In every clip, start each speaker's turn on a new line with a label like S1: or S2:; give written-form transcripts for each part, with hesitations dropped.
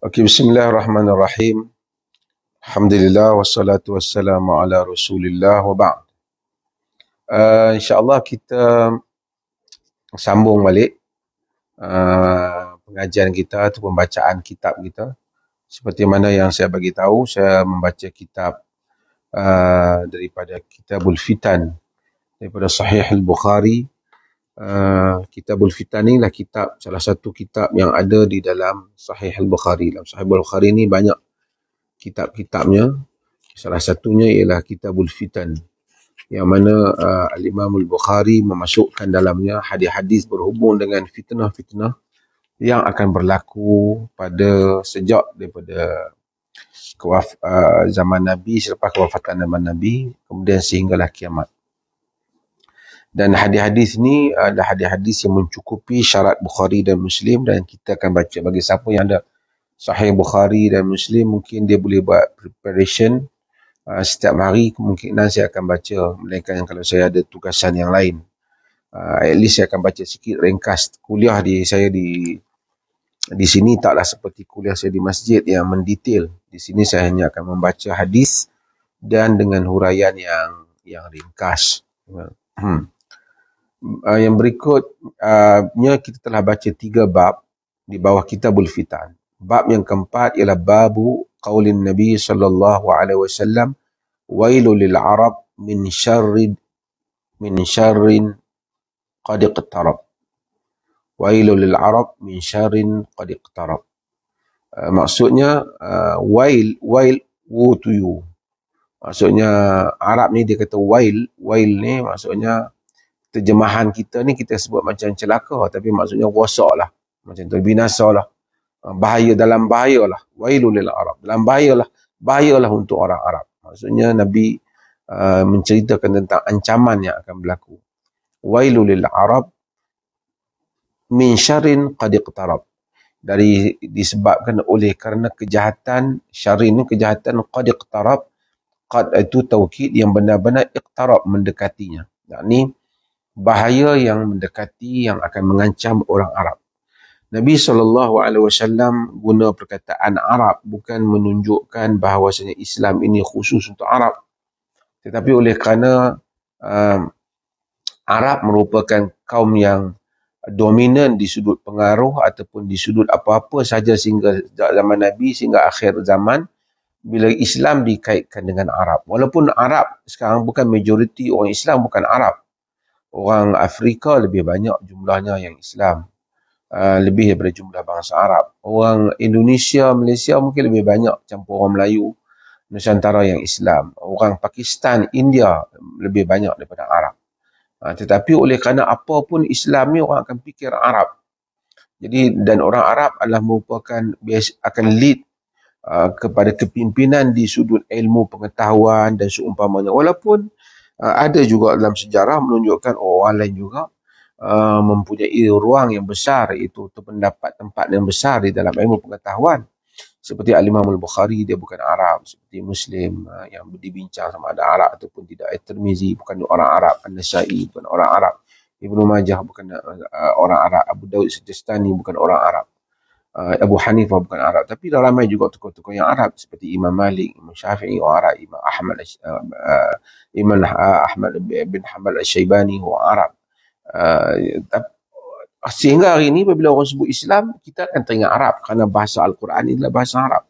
S1: Okey, bismillahirrahmanirrahim. Alhamdulillah wassalatu wassalamu ala Rasulillah wa ba'd. InsyaAllah kita sambung balik pengajian kita atau pembacaan kitab kita. Seperti mana yang saya bagi tahu, saya membaca kitab daripada Kitabul Fitan daripada Sahih Al-Bukhari. Kitabul Fitan ni lah salah satu kitab yang ada di dalam Sahih Al-Bukhari. Dalam Sahih Al-Bukhari ni banyak kitab-kitabnya. Salah satunya ialah Kitabul Fitan, yang mana Al-Imam Al-Bukhari memasukkan dalamnya hadis-hadis berhubung dengan fitnah-fitnah yang akan berlaku pada sejak daripada zaman Nabi, selepas kewafatan zaman Nabi, kemudian sehinggalah kiamat. Dan hadis-hadis ni adalah hadis-hadis yang mencukupi syarat Bukhari dan Muslim, dan kita akan baca. Bagi siapa yang ada Sahih Bukhari dan Muslim, mungkin dia boleh buat preparation setiap hari. Kemungkinan saya akan baca, melainkan kalau saya ada tugasan yang lain. At least saya akan baca sikit ringkas. Kuliah saya di sini taklah seperti kuliah saya di masjid yang mendetail. Di sini saya hanya akan membaca hadis dan dengan huraian yang ringkas. Yang berikutnya, kita telah baca 3 bab di bawah Kitabul Fitan. Bab yang keempat ialah babu qaulin Nabi sallallahu alaihi wasallam, wailul lil arab min syarrin qad iqtarab. Wailul lil arab min syarrin qad iqtarab. Maksudnya wail woe to you. Maksudnya Arab ni dia kata wail ni maksudnya terjemahan kita ni kita sebut macam celaka, tapi maksudnya rosak lah, macam tu, binasa lah, dalam bahaya lah. Wailul lil arab, dalam bahayalah untuk orang Arab. Maksudnya Nabi menceritakan tentang ancaman yang akan berlaku. Wailul lil arab min syarrin qad iqtarab, disebabkan oleh kerana kejahatan. Syarrin ni kejahatan, qad iqtarab, qad itu taukid yang benar-benar, iqtarab mendekatinya, yakni bahaya yang mendekati yang akan mengancam orang Arab. Nabi SAW guna perkataan Arab bukan menunjukkan bahawasanya Islam ini khusus untuk Arab, tetapi oleh kerana Arab merupakan kaum yang dominan di sudut pengaruh ataupun di sudut apa-apa sahaja sehingga zaman Nabi, sehingga akhir zaman, bila Islam dikaitkan dengan Arab. Walaupun Arab sekarang bukan majoriti, orang Islam bukan Arab. Orang Afrika lebih banyak jumlahnya yang Islam, lebih daripada jumlah bangsa Arab. Orang Indonesia, Malaysia mungkin lebih banyak campur orang Melayu, Nusantara yang Islam. Orang Pakistan, India lebih banyak daripada Arab. Tetapi oleh kerana apa pun Islam ni, orang akan fikir Arab. Jadi, dan orang Arab adalah merupakan akan lead kepada kepimpinan di sudut ilmu pengetahuan dan seumpamanya. Walaupun ada juga dalam sejarah menunjukkan orang lain juga mempunyai ruang yang besar, iaitu terdapat tempat yang besar di dalam ilmu pengetahuan. Seperti Al-Imam Al-Bukhari, dia bukan Arab. Seperti Muslim yang dibincang sama ada Arab ataupun tidak. At-Tirmizi bukan orang Arab. An-Nasai bukan orang Arab. Ibnu Majah bukan orang Arab. Abu Daud Sijistani bukan orang Arab. Abu Hanifah bukan Arab. Tapi dah ramai juga tokoh-tokoh yang Arab, seperti Imam Malik, Imam Syafi'i orang Arab, Imam Ahmad bin Hanbal Al-Syaibani orang Arab. Sehingga hari ini apabila orang sebut Islam, kita akan teringat Arab, kerana bahasa Al-Quran adalah bahasa Arab.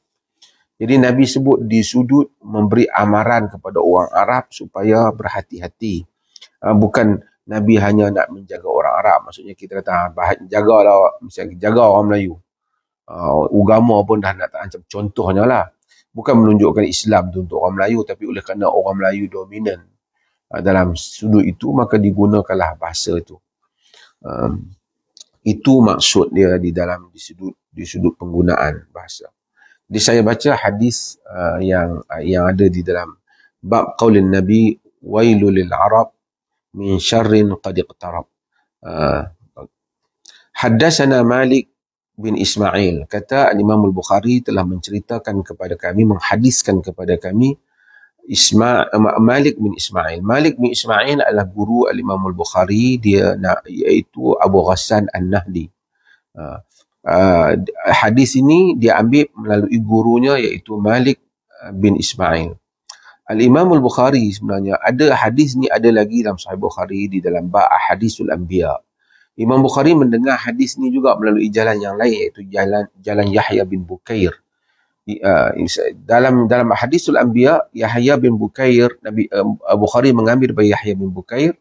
S1: Jadi Nabi sebut di sudut memberi amaran kepada orang Arab supaya berhati-hati. Bukan Nabi hanya nak menjaga orang Arab. Maksudnya kita kata jagalah, misalnya jaga orang Melayu. Agama pun dah nak terancam. Contohnya lah, bukan menunjukkan Islam tu untuk orang Melayu, tapi oleh kerana orang Melayu dominan dalam sudut itu, maka digunakanlah bahasa itu. Itu maksud dia di sudut penggunaan bahasa. Jadi saya baca hadis yang ada di dalam bab qaulin Nabi, wailul lil arab min syarrin qad iqtarab. Haddatsana Malik bin Ismail, kata Imam Al-Bukhari telah menceritakan kepada kami, menghadiskan kepada kami Malik bin Ismail. Malik bin Ismail adalah guru Al-Imam Al-Bukhari, iaitu Abu Ghassan An-Nahdi. Hadis ini dia ambil melalui gurunya iaitu Malik bin Ismail. Al-Imam Al-Bukhari sebenarnya ada hadis ni ada lagi dalam Sahih Bukhari di dalam bab Hadisul Anbiya. Imam Bukhari mendengar hadis ni juga melalui jalan yang lain iaitu jalan Yahya bin Bukair. Dalam Hadisul Anbiya, Yahya bin Bukair, Bukhari mengambil dari Yahya bin Bukair.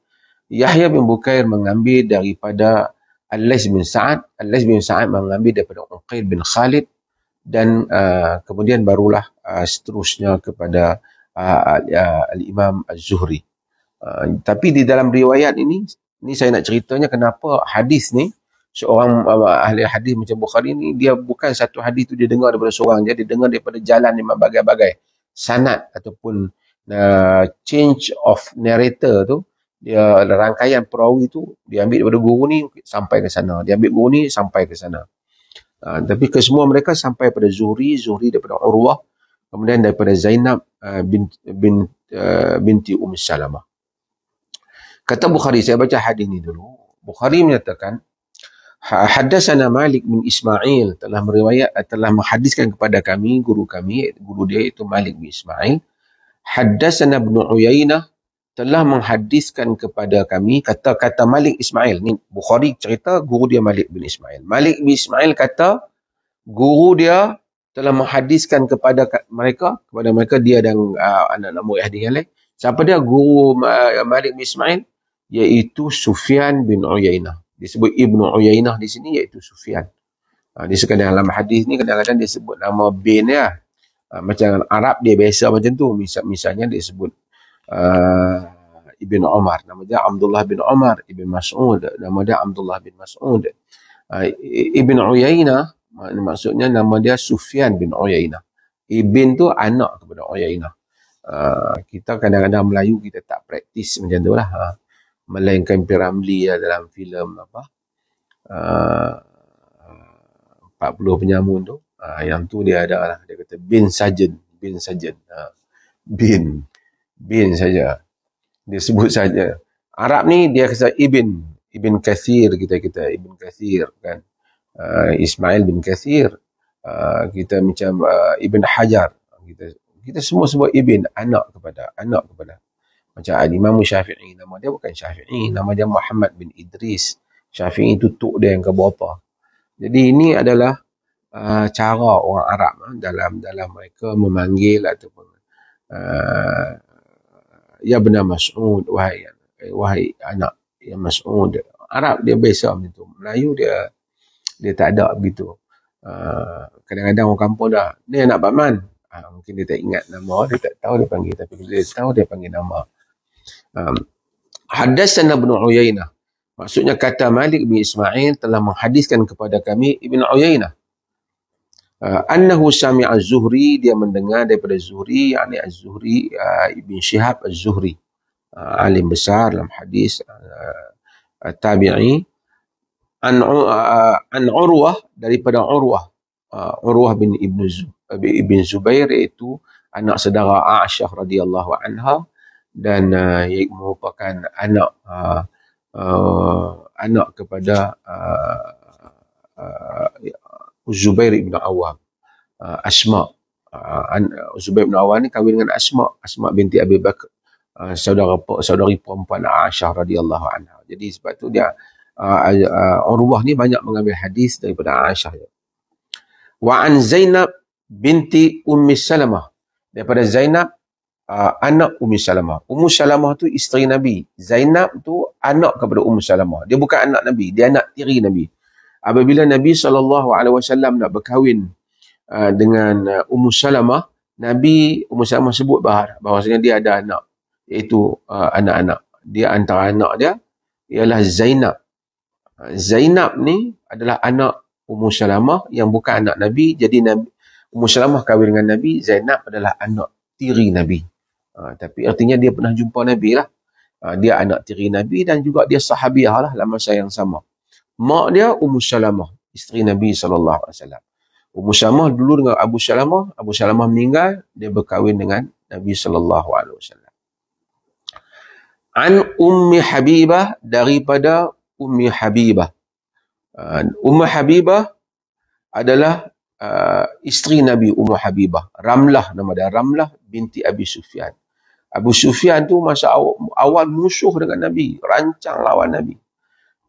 S1: Yahya bin Bukair mengambil daripada Al-Laits bin Sa'ad. Al-Laits bin Sa'ad mengambil daripada Uqail bin Khalid. Dan kemudian barulah seterusnya kepada Al-Imam Az-Zuhri. Tapi di dalam riwayat ini saya nak ceritanya kenapa hadis ni, seorang ahli hadis macam Bukhari ni, dia bukan satu hadis tu dia dengar daripada seorang, dia dengar daripada jalan memang bagai-bagai sanad ataupun change of narrator tu, dia rangkaian perawi tu dia ambil daripada guru ni sampai ke sana, dia ambil guru ni sampai ke sana. Tapi kesemua mereka sampai pada Zuhri daripada Urwah, kemudian daripada Zainab binti Salamah. Kata Bukhari, saya baca hadis ni dulu. Bukhari menyatakan, Haddatsana Malik bin Ismail telah menghadiskan kepada kami, guru dia itu Malik bin Ismail. Haddatsana Ibnu Uyainah telah menghadiskan kepada kami, kata Malik Ismail. Ni Bukhari cerita guru dia Malik bin Ismail. Malik bin Ismail kata guru dia telah menghadiskan kepada mereka dia dan anak-anak murid hadis yang lain. Siapa dia guru Malik bin Ismail? Iaitu Sufyan bin Uyainah. Disebut Ibnu Uyainah di sini iaitu Sufyan. Di dalam hadis ni kadang-kadang dia sebut nama bin dia. Macam Arab dia biasa macam tu. Misalnya dia sebut Ibn Umar. Nama dia Abdullah bin Umar. Ibn Mas'ud. Nama dia Abdullah bin Mas'ud. Ibn Uyainah maksudnya nama dia Sufyan bin Uyainah. Ibn tu anak kepada Uyainah. Kita kadang-kadang Melayu kita tak praktis macam tu lah. Melainkan Piramli dalam filem 40 penyamun tu. Yang tu dia ada lah. Dia kata bin sajen. Bin saja. Dia sebut saja. Arab ni dia kata Ibn Kathir kita Ibn Kathir kan. Ismail bin Kathir. Kita macam Ibn Hajar. Kita semua sebut Ibn, anak kepada. Macam Imam Syafi'i, nama dia bukan Syafi'i, nama dia Muhammad bin Idris. Syafi'i itu tuk dia yang keberapa. Jadi ini adalah cara orang Arab dalam mereka memanggil ataupun ya benar Mas'ud, wahai anak ya Mas'ud. Arab dia biasa macam tu. Melayu dia tak ada begitu. Kadang-kadang orang kampung dah, ni anak Pak Man. Mungkin dia tak ingat nama, dia tak tahu dia panggil, tapi bila dia tahu dia panggil nama. Haddatsana Ibnu Uyainah. Maksudnya kata Malik bin Ismail telah menghadiskan kepada kami Ibn Uyainah. Annahu sami'a Az-Zuhri, dia mendengar daripada Zuhri, yakni Az-Zuhri Ibn Shihab Az-Zuhri. Alim besar dalam hadis, tabi'i. An Urwah, daripada Urwah bin Ibn Zubair, iaitu anak saudara Aisyah radhiyallahu anha, dan ia merupakan anak kepada Zubair ibn Awam, Asma. Zubair ibn Awam ni kahwin dengan Asma binti Abi Bakar, saudari perempuan Aisyah radhiyallahu anha. Jadi sebab tu dia Urwah ni banyak mengambil hadis daripada Aisyah. Wa an Zainab binti Ummi Salamah, daripada Zainab anak Ummi Salamah. Ummu Salamah tu isteri Nabi. Zainab tu anak kepada Ummu Salamah. Dia bukan anak Nabi, dia anak tiri Nabi. Apabila Nabi SAW nak berkahwin dengan Ummu Salamah, Ummu Salamah sebut bahawasanya dia ada anak, iaitu anak-anak. Dia antara anak dia ialah Zainab. Zainab ni adalah anak Ummu Salamah yang bukan anak Nabi. Jadi Ummu Salamah kahwin dengan Nabi, Zainab adalah anak tiri Nabi. Tapi artinya dia pernah jumpa Nabi lah. Dia anak tiri Nabi dan juga dia sahabiah lah dalam masa yang sama. Mak dia Ummu Salamah, isteri Nabi SAW. Ummu Salamah dulu dengan Abu Salamah meninggal, dia berkahwin dengan Nabi SAW. An Ummi Habibah, daripada Ummi Habibah. Ummi Habibah adalah isteri Nabi Ummu Habibah. Ramlah nama dia. Ramlah binti Abi Sufyan. Abu Sufyan tu masa awal musuh dengan Nabi. Rancang lawan Nabi.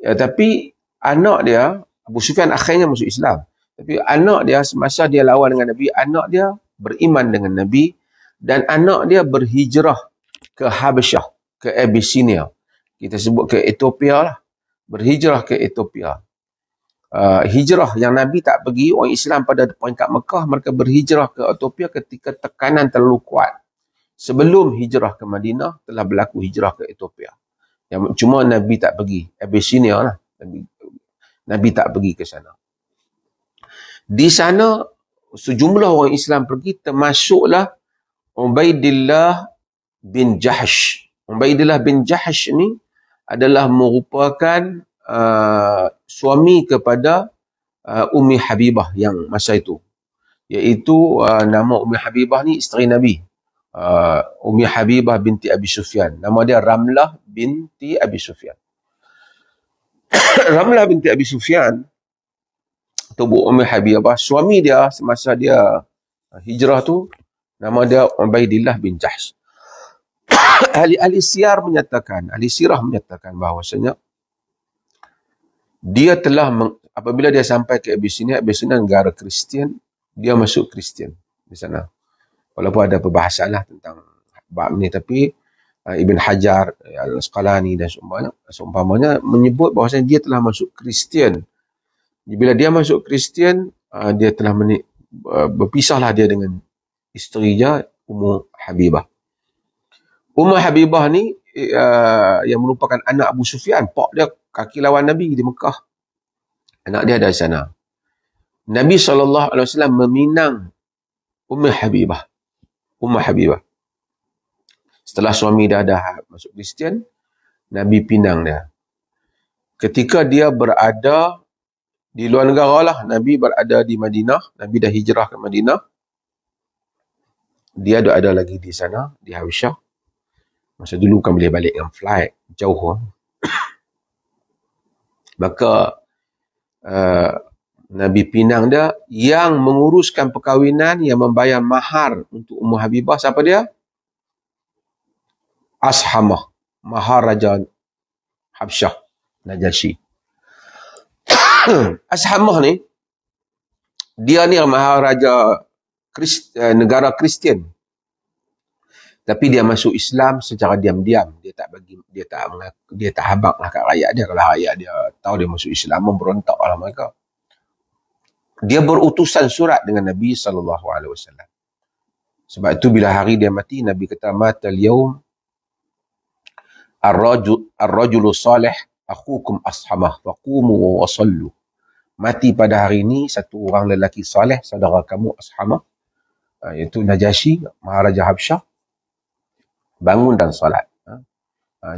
S1: Ya, tapi anak dia, Abu Sufyan akhirnya masuk Islam. Tapi anak dia semasa dia lawan dengan Nabi, anak dia beriman dengan Nabi dan anak dia berhijrah ke Habasyah, ke Abyssinia. Kita sebut ke Ethiopia lah. Berhijrah ke Ethiopia. Hijrah yang Nabi tak pergi, orang Islam pada peringkat Mekah, mereka berhijrah ke Ethiopia ketika tekanan terlalu kuat. Sebelum hijrah ke Madinah, telah berlaku hijrah ke Ethiopia. Cuma Nabi tak pergi. Abyssinia lah. Nabi tak pergi ke sana. Di sana, sejumlah orang Islam pergi, termasuklah Ubaidillah bin Jahsh. Ubaidillah bin Jahsh ni adalah merupakan suami kepada Ummi Habibah yang masa itu. Iaitu nama Ummi Habibah ni isteri Nabi. Ummi Habibah binti Abi Sufyan. Nama dia Ramlah binti Abi Sufyan. Ramlah binti Abi Sufyan, tubuh Ummi Habibah, suami dia semasa dia hijrah tu, nama dia Ubaidillah bin Jahsh. Ahli sirah menyatakan bahawasanya dia telah apabila dia sampai ke Abyssinia negara Kristian, dia masuk Kristian di sana. Walaupun ada perbahasan lah tentang bab ni, tapi Ibn Hajar Al-Asqalani dan seumpamanya menyebut bahawasanya dia telah masuk Kristian. Bila dia masuk Kristian, dia telah berpisahlah dia dengan isteri dia Ummu Habibah. Ummu Habibah ni yang merupakan anak Abu Sufyan, pak dia kaki lawan Nabi di Mekah. Anak dia ada di sana. Nabi SAW meminang Ummu Habibah. Setelah suami dia dah masuk Kristian, Nabi pinang dia. Ketika dia berada di luar negara lah, Nabi berada di Madinah, Nabi dah hijrah ke Madinah. Dia ada lagi di sana, di Habasyah. Masa dulu kan boleh balik dengan flight, jauh. Maka Nabi pinang dia, yang menguruskan perkahwinan, yang membayar mahar untuk Ummu Habibah, siapa dia? Ashamah, Maharaja Habsyah, Najashi. Ashamah ni, dia ni Maharaja negara Kristian. Tapi dia masuk Islam secara diam-diam. Dia tak habaq lah kat rakyat dia. Kalau rakyat dia tahu dia masuk Islam, memberontak lah mereka. Dia berutusan surat dengan Nabi SAW. Sebab itu bila hari dia mati, Nabi kata, matal yaum ar-rajulu salih akhukum ashamah faqumu wa sallu. Mati pada hari ini satu orang lelaki saleh, saudara kamu Ashamah, iaitu Najashi, Maharaja Habsyah. Bangun dan salat.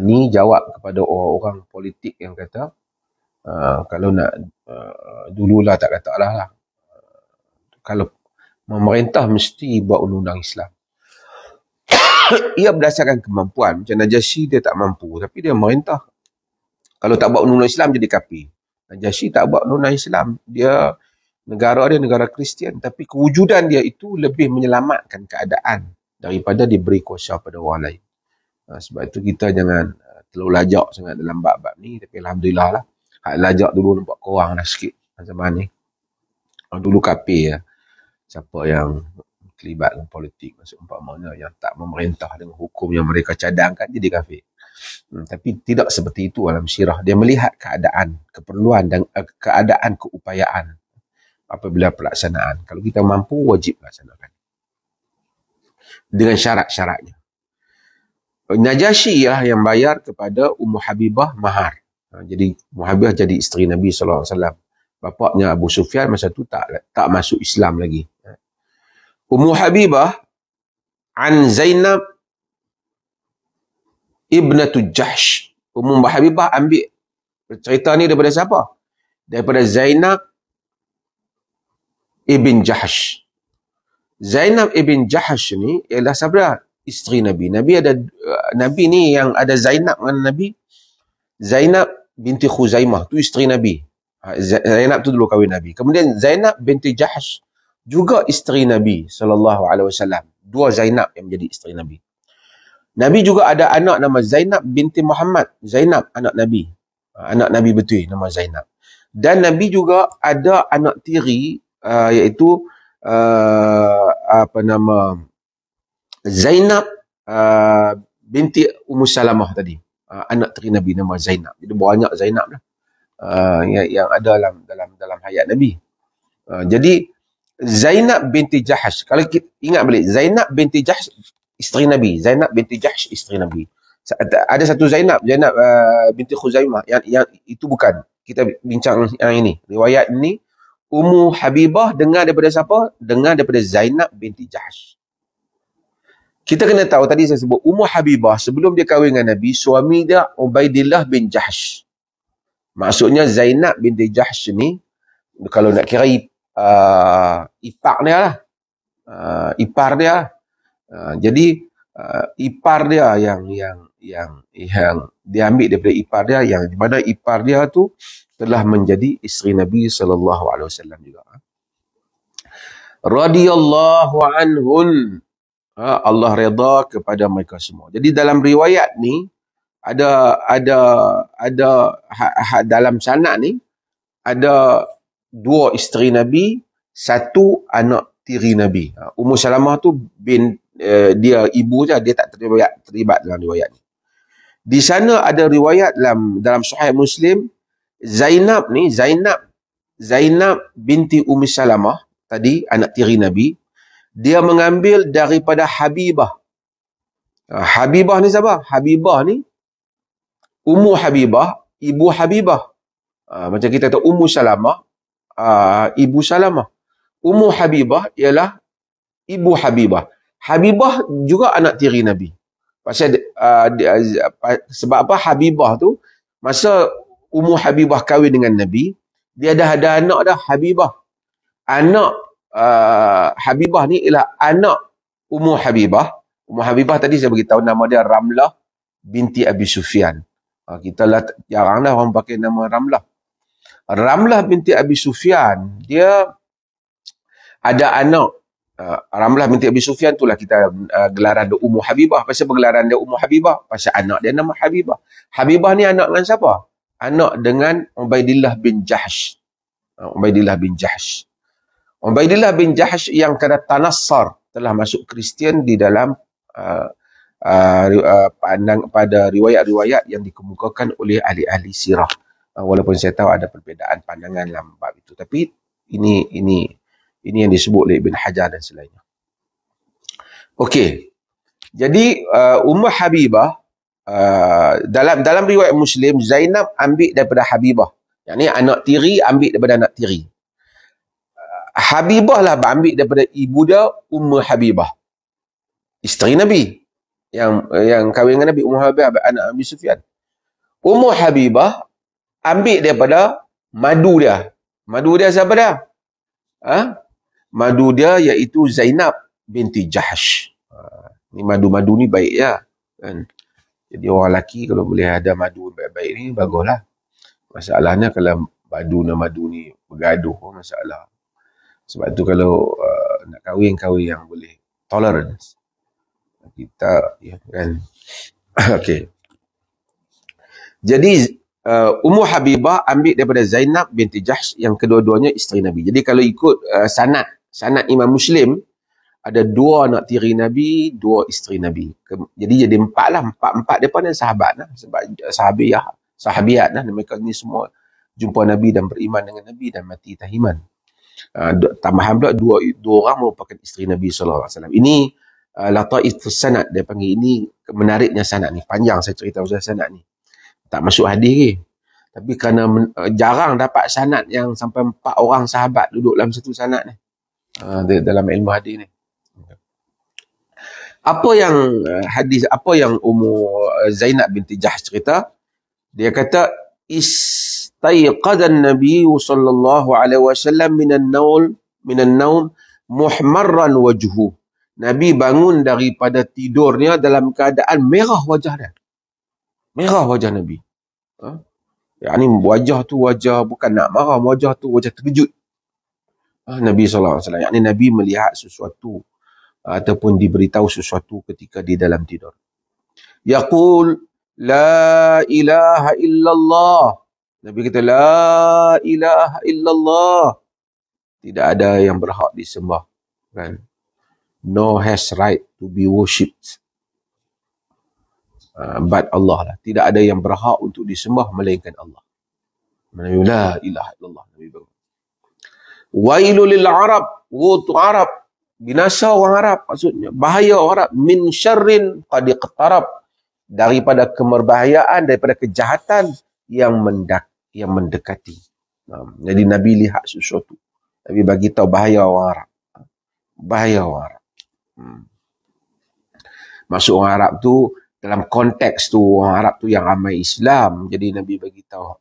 S1: Ni jawab kepada orang-orang politik yang kata, kalau nak, dululah tak kata lah. Kalau memerintah mesti buat undang-undang Islam. Ia berdasarkan kemampuan. Macam Najashi dia tak mampu, tapi dia merintah. Kalau tak buat undang-undang Islam jadi kafir. Najashi tak buat undang-undang Islam. Negara dia negara Kristian, tapi kewujudan dia itu lebih menyelamatkan keadaan daripada diberi kuasa pada orang lain. Sebab itu kita jangan terlalu lajak sangat dalam bab-bab ni. Tapi Alhamdulillah lah, hak lajak dulu nampak korang dah sikit zaman ni. Dulu kafir ya. Siapa yang terlibat dengan politik, maksud umpamanya yang tak memerintah dengan hukum yang mereka cadangkan, jadi kafir. Tapi tidak seperti itu dalam sirah. Dia melihat keadaan, keperluan dan keadaan keupayaan apabila pelaksanaan. Kalau kita mampu, wajib laksanakan. Dengan syarat-syaratnya. Najashi lah yang bayar kepada Ummu Habibah mahar. Jadi Ummu Habibah jadi isteri Nabi SAW. Bapaknya Abu Sufyan masa tu tak masuk Islam lagi. Ummu Habibah an Zainab ibnatu Jahsh. Ummu Habibah ambil cerita ni daripada siapa? Daripada Zainab ibn Jahsh. Zainab ibn Jahsh ni ialah siapa? Isteri Nabi. Nabi ni yang ada Zainab dengan Nabi. Zainab binti Khuzaimah tu isteri Nabi. Zainab tu dulu kahwin Nabi. Kemudian Zainab binti Jahsh juga isteri Nabi SAW. Dua Zainab yang menjadi isteri Nabi. Nabi juga ada anak nama Zainab binti Muhammad. Zainab anak Nabi. Anak Nabi betul nama Zainab. Dan Nabi juga ada anak tiri iaitu apa nama Zainab binti Ummu Salamah tadi. Anak tiri Nabi nama Zainab. Jadi banyak Zainab lah. Yang ada dalam hayat Nabi. Jadi Zainab binti Jahsh, kalau kita ingat balik, Zainab binti Jahsh isteri Nabi, Zainab binti Jahsh isteri Nabi. Ada satu Zainab binti Khuzaimah, yang itu bukan. Kita bincang yang ini. Riwayat ini Ummu Habibah dengar daripada siapa? Dengar daripada Zainab binti Jahsh. Kita kena tahu, tadi saya sebut Ummu Habibah sebelum dia kahwin dengan Nabi, suami dia Ubaidillah bin Jahsh. Maksudnya Zainab binti Jahsh ni, kalau nak kira ipar dia lah. Ipar dia. Jadi ipar dia yang dia ambil daripada ipar dia, yang di mana ipar dia tu telah menjadi isteri Nabi SAW juga. Radiyallahu anhun. Allah redha kepada mereka semua. Jadi dalam riwayat ni ada dalam sanad ni ada dua isteri Nabi, satu anak tiri Nabi. Ummu Salamah tu dia ibu je, dia tak terlibat dalam riwayat ni. Di sana ada riwayat dalam Sahih Muslim, Zainab binti Ummu Salamah tadi, anak tiri Nabi, dia mengambil daripada Habibah. Habibah ni siapa? Habibah ni Ummu Habibah, ibu Habibah. Macam kita tahu Ummu Salamah, ibu Salamah. Ummu Habibah ialah ibu Habibah. Habibah juga anak tiri Nabi. Sebab apa? Habibah tu, masa Ummu Habibah kahwin dengan Nabi, dia dah ada anak dah, Habibah. Anak Habibah ni ialah anak Ummu Habibah. Ummu Habibah tadi saya beritahu nama dia Ramlah binti Abi Sufyan. Kita lah jarang lah orang pakai nama Ramlah. Ramlah binti Abi Sufyan, dia ada anak. Ramlah binti Abi Sufyan itulah kita gelaran dia Ummu Habibah. Pasal pergelaran dia Ummu Habibah? Pasal anak dia nama Habibah. Habibah ni anak dengan siapa? Anak dengan Ubaidillah bin Jahsh. Ubaidillah bin Jahsh. Ubaidillah bin Jahsh yang kena tanassar, telah masuk Kristian di dalam pada riwayat-riwayat yang dikemukakan oleh ahli-ahli sirah. Walaupun saya tahu ada perbezaan pandangan dalam bab itu, tapi ini yang disebut oleh Ibn Hajar dan selainnya. Okey. Jadi Ummu Habibah, dalam riwayat Muslim, Zainab ambil daripada Habibah. Yang ni anak tiri ambil daripada anak tiri. Habibah lah ambil daripada ibu dia Ummu Habibah, isteri Nabi yang kahwin dengan Nabi. Ummu Habibah anak Abi Sufyan. Ummu Habibah ambil daripada madu dia. Madu dia siapa dia? Madu dia iaitu Zainab binti Jahsh. Ni madu-madu ni baik ya, kan? Jadi orang lelaki kalau boleh ada madu baik-baik ni baguslah. Masalahnya kalau madu ni bergaduh, masalah. Sebab tu kalau nak kahwin yang boleh tolerance. Kita ya kan. Okey. Jadi Ummu Habibah ambil daripada Zainab binti Jahsh yang kedua-duanya isteri Nabi. Jadi kalau ikut sanad Imam Muslim, ada dua anak tiri Nabi, dua isteri Nabi. Jadi empat lah. Empat depan dan sahabat lah. Sebab sahabiat lah. Mereka ni semua jumpa Nabi dan beriman dengan Nabi dan mati tahiman. Tambahan pula dua orang merupakan isteri Nabi SAW. Ini lataifus sanad, dia panggil. Ini menariknya sanad ni. Panjang saya cerita pasal sanad ni. Tak masuk hadis ke. Tapi kerana jarang dapat sanad yang sampai 4 orang sahabat duduk dalam satu sanad ni. Dalam ilmu hadis ni. Apa yang Ummu Zainab binti Jahsh cerita? Dia kata, istayqadhan Nabi sallallahu alaihi wasallam minan naum muhmarran wajhu. Nabi bangun daripada tidurnya dalam keadaan merah wajah dia. Merah wajah Nabi. Yani wajah tu wajah bukan nak marah, wajah tu wajah terkejut. Nabi SAW. Yani Nabi melihat sesuatu ataupun diberitahu sesuatu ketika di dalam tidur. Yaqul la ilaha illallah. Nabi kata la ilaha illallah. Tidak ada yang berhak disembah, kan? No has right to be worshipped but Allah lah. Tidak ada yang berhak untuk disembah melainkan Allah. Nabi la ilaha illallah. Nabi bangun. Wailul lil Arab, wutu Arab, binasa orang Arab, maksudnya bahaya orang Arab, min syarrin qad iqtarab, daripada kemerbahayaan, daripada kejahatan yang mendekati. Jadi Nabi lihat sesuatu. Nabi bagi tahu bahaya orang Arab. Bahaya orang Arab. Maksud orang Arab tu dalam konteks tu orang Arab tu yang ramai Islam. Jadi Nabi bagi tahu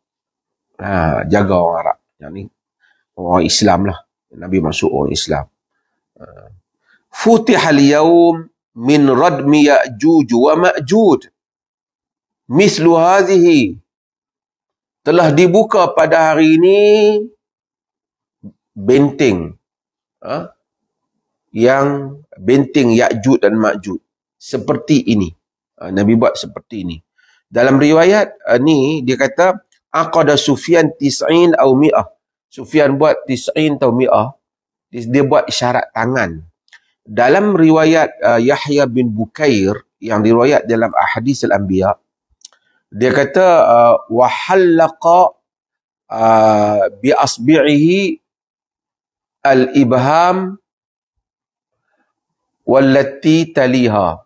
S1: jaga orang Arab. Yang ni orang Islam lah. Nabi masuk orang Islam. Futihal yaum min radmi Ya'juj wa Ma'juj. Mislu hadhihi. Telah dibuka pada hari ini benteng. Yang benteng Ya'juj dan Ma'juj. Seperti ini. Nabi buat seperti ini. Dalam riwayat ni dia kata aqada Sufyan tis'in au mi'ah. Sufyan buat tis'in atau mi'ah. Dia buat isyarat tangan. Dalam riwayat Yahya bin Bukair yang diriwayat dalam Ahadits al-Anbiya, dia kata wa halaqa bi asbi'ihi al-ibham wallati taliha.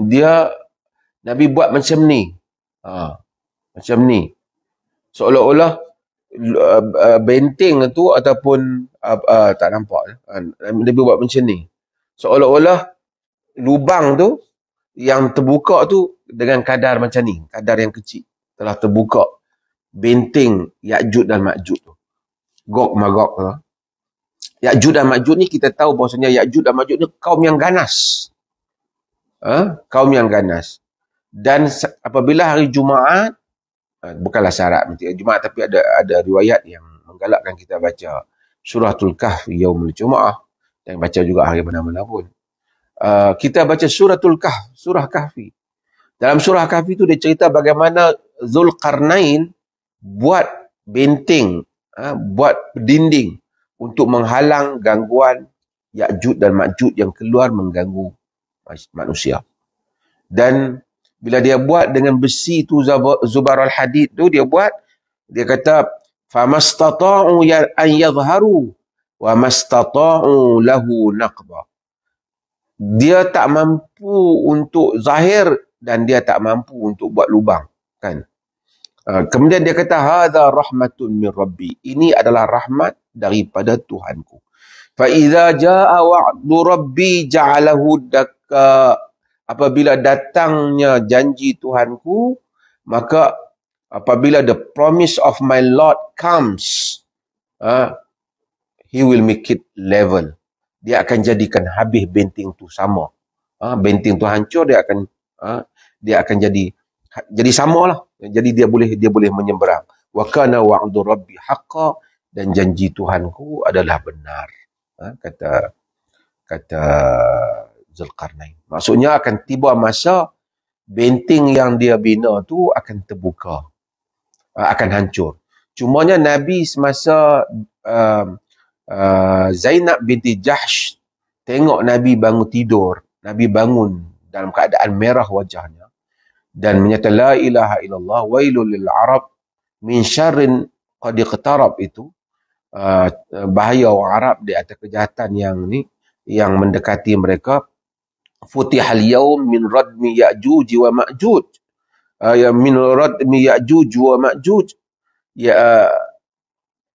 S1: Dia Nabi buat macam ni. Macam ni. Seolah-olah benteng tu ataupun tak nampak. Nabi buat macam ni. Seolah-olah lubang tu yang terbuka tu dengan kadar macam ni. Kadar yang kecil. Telah terbuka benteng Ya'juj dan Ma'juj tu. Gog Magog tu. Ya'juj dan Ma'juj ni kita tahu bahawasanya Ya'juj dan Ma'juj ni kaum yang ganas. Kaum yang ganas. Dan apabila hari Jumaat, bukanlah syarat Jumaat, tapi ada riwayat yang menggalakkan kita baca Suratul Kahfi Yaumul Jumaah, dan baca juga hari mana-mana pun. Kita baca Suratul Kahf, Surah Kahfi. Dalam Surah Kahfi itu dia cerita bagaimana Zulkarnain buat benteng, buat dinding untuk menghalang gangguan Ya'juj dan Ma'juj yang keluar mengganggu manusia. Dan bila dia buat dengan besi tu, Zubarul Hadid tu dia buat, dia kata famastata'u an yadhharu wa mastata'u lahu naqba. Dia tak mampu untuk zahir dan dia tak mampu untuk buat lubang, kan? Kemudian dia kata hadza rahmatun min rabbi. Ini adalah rahmat daripada Tuhanku. Fa idza jaa wa'du rabbi ja'alahu dakka. Apabila datangnya janji Tuhanku, maka apabila the promise of my Lord comes, he will make it level. Dia akan jadikan habis benteng tu sama. Benteng tu hancur, dia akan jadi sama lah. Jadi dia boleh menyeberang. Wa kana wa'du rabbi haqqan, dan janji Tuhanku adalah benar. Kata Zulkarnain. Maksudnya akan tiba masa benteng yang dia bina tu akan terbuka. Akan hancur. Cumanya Nabi semasa Zainab binti Jahsh tengok Nabi bangun tidur. Nabi bangun dalam keadaan merah wajahnya. Dan menyata la ilaha illallah wailul lil Arab min syarrin qad iqtarab itu. Bahaya orang Arab di atas kejahatan yang mendekati mereka. Futihal yaum min radmi Ya'juj wa Ma'juj. Min radmi Ya'juj wa Ma'juj.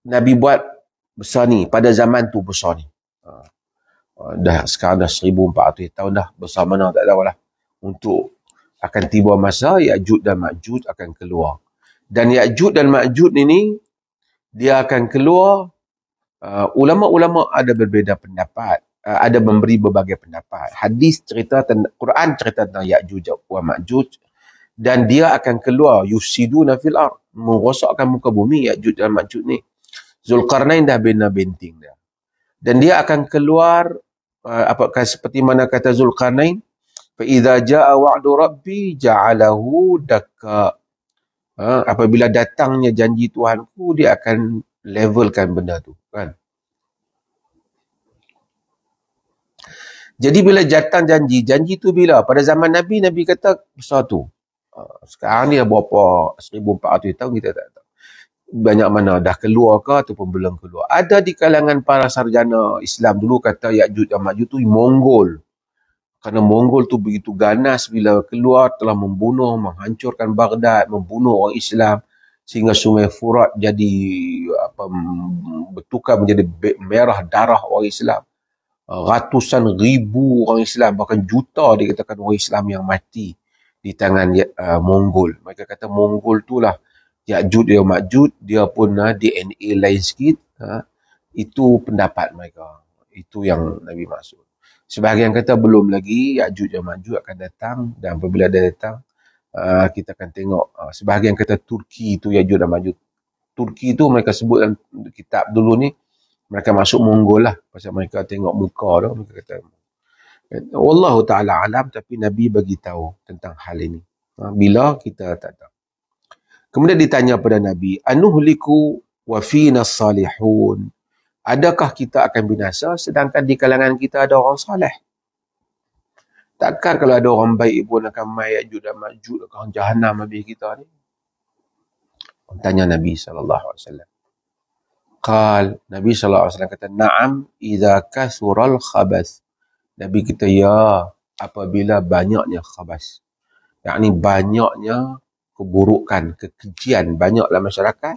S1: Nabi buat besar ni. Pada zaman tu besar ni. Sekarang dah 1400 tahun dah. Besar mana tak tahulah. Untuk akan tiba masa Ya'juj dan Ma'juj akan keluar. Dan Ya'juj dan Ma'juj ini dia akan keluar. Ulama-ulama ada berbeza pendapat. Ada memberi berbagai pendapat. Hadis cerita tentang, Quran cerita tentang Ya'juj wa Ma'juj, dan dia akan keluar yusiduna fil ard. merosakkan muka bumi, Ya'juj dan Ma'juj ni. Zulkarnain dah bina benting dia. Dan dia akan keluar, apakah seperti mana kata Zulkarnain, فَإِذَا جَاءَ وَعْدُ رَبِّي جَعَلَهُ دَكَّا. Apabila datangnya janji Tuhanku, dia akan levelkan benda tu. Kan? Jadi bila datang janji, janji tu bila? Pada zaman Nabi, Nabi kata besar tu. Sekarang ni dah berapa 1400 tahun kita tak tahu. Banyak mana dah keluar ke ataupun belum keluar. Ada di kalangan para sarjana Islam dulu kata Ya'juj dan Ma'juj tu Mongol. Kerana Mongol tu begitu ganas bila keluar, telah membunuh, menghancurkan Baghdad, membunuh orang Islam sehingga sungai Furat jadi bertukar menjadi merah darah orang Islam. Ratusan ribu orang Islam, bahkan juta dikatakan orang Islam yang mati di tangan Mongol. Mereka kata Mongol tu lah Ya'juj dan Ma'juj, dia pun DNA lain sikit. Itu pendapat mereka. Itu yang Nabi maksud. Sebahagian kata belum lagi, Ya'juj dan Ma'juj akan datang, dan apabila dia datang, kita akan tengok. Sebahagian kata Turki tu Ya'juj dan Ma'juj. Turki tu mereka sebut dalam kitab dulu ni, mereka masuk Mongol lah. Pasal mereka tengok muka tu, mereka kata, Wallahu ta'ala alam, tapi Nabi bagi tahu tentang hal ini. Bila kita tak tahu. Kemudian ditanya pada Nabi, Anuhliku wa fina salihun. Adakah kita akan binasa sedangkan di kalangan kita ada orang salih? Takkan kalau ada orang baik pun akan mai Ya'juj dan Ma'juj, akan jahanam habis kita ni? Tanya Nabi SAW. Nabi SAW kata, Na'am idza kasural khabas. Nabi kata, ya, apabila banyaknya khabas. Yakni banyaknya keburukan, kekejian banyak dalam masyarakat,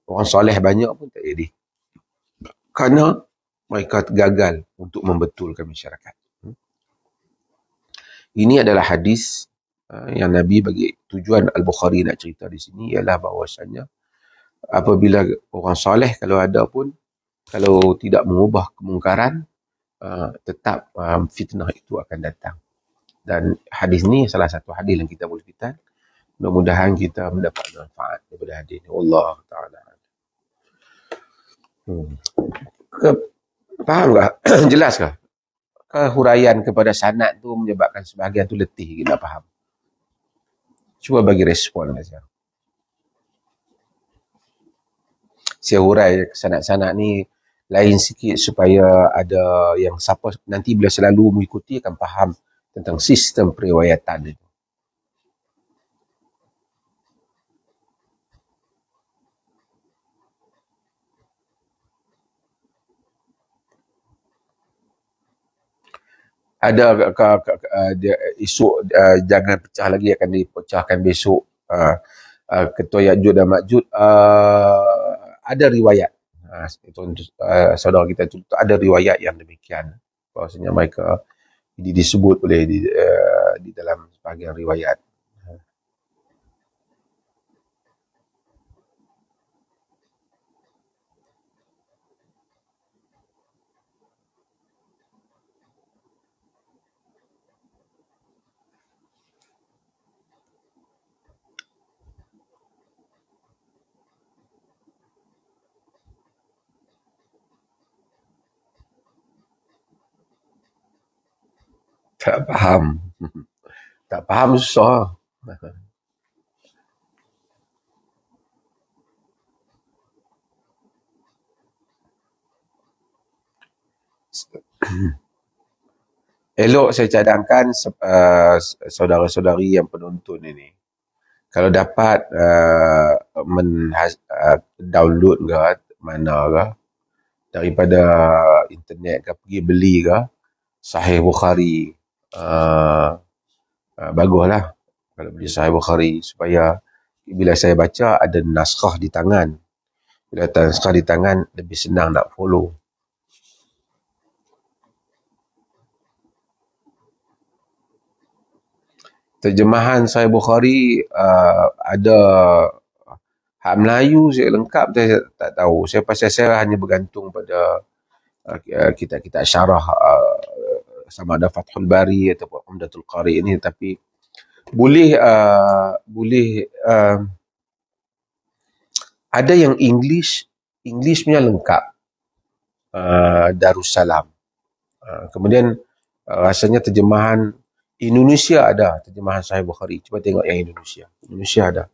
S1: orang soleh banyak pun tak jadi. Kerana mereka gagal untuk membetulkan masyarakat. Ini adalah hadis yang Nabi bagi tujuan Al-Bukhari nak cerita di sini ialah bahawasanya apabila orang soleh kalau ada pun, kalau tidak mengubah kemungkaran, tetap fitnah itu akan datang. Dan hadis ni salah satu hadis yang kita boleh kita. Mudah-mudahan kita mendapat manfaat daripada hadis ni. Allah Ta'ala. Faham tak? Jelas ke? Huraian kepada sanad tu menyebabkan sebahagian tu letih, kita faham. Cuba bagi respon saja. Saya hurai sanad-sanad ni lain sikit supaya ada yang siapa nanti bila selalu mengikuti akan faham tentang sistem periwayatan itu. Ada esok jangan pecah lagi, akan dipecahkan besok. Ketua Ya'juj dan Ma'juj ada riwayat. Saudara kita tu ada riwayat yang demikian. Bahawasanya mereka disebut oleh di dalam sebahagian riwayat. Tak faham. Tak faham susah. Elok saya cadangkan saudara-saudari yang penonton ini, kalau dapat download ke mana ke daripada internet ke, pergi beli ke Sahih Bukhari, baguslah kalau beli Sahih Bukhari, supaya bila saya baca ada naskah di tangan. Bila ada naskah di tangan lebih senang nak follow. Terjemahan Sahih Bukhari ada hak Melayu saya lengkap, saya tak tahu. Saya hanya bergantung pada kitab-kitab syarah sama ada Fathul Bari ataupun Umdatul Qari ini, tapi boleh Ada yang English, English punya lengkap, Darussalam. Kemudian rasanya terjemahan Indonesia ada, terjemahan Sahih Bukhari. Cuba tengok yang Indonesia. Indonesia ada.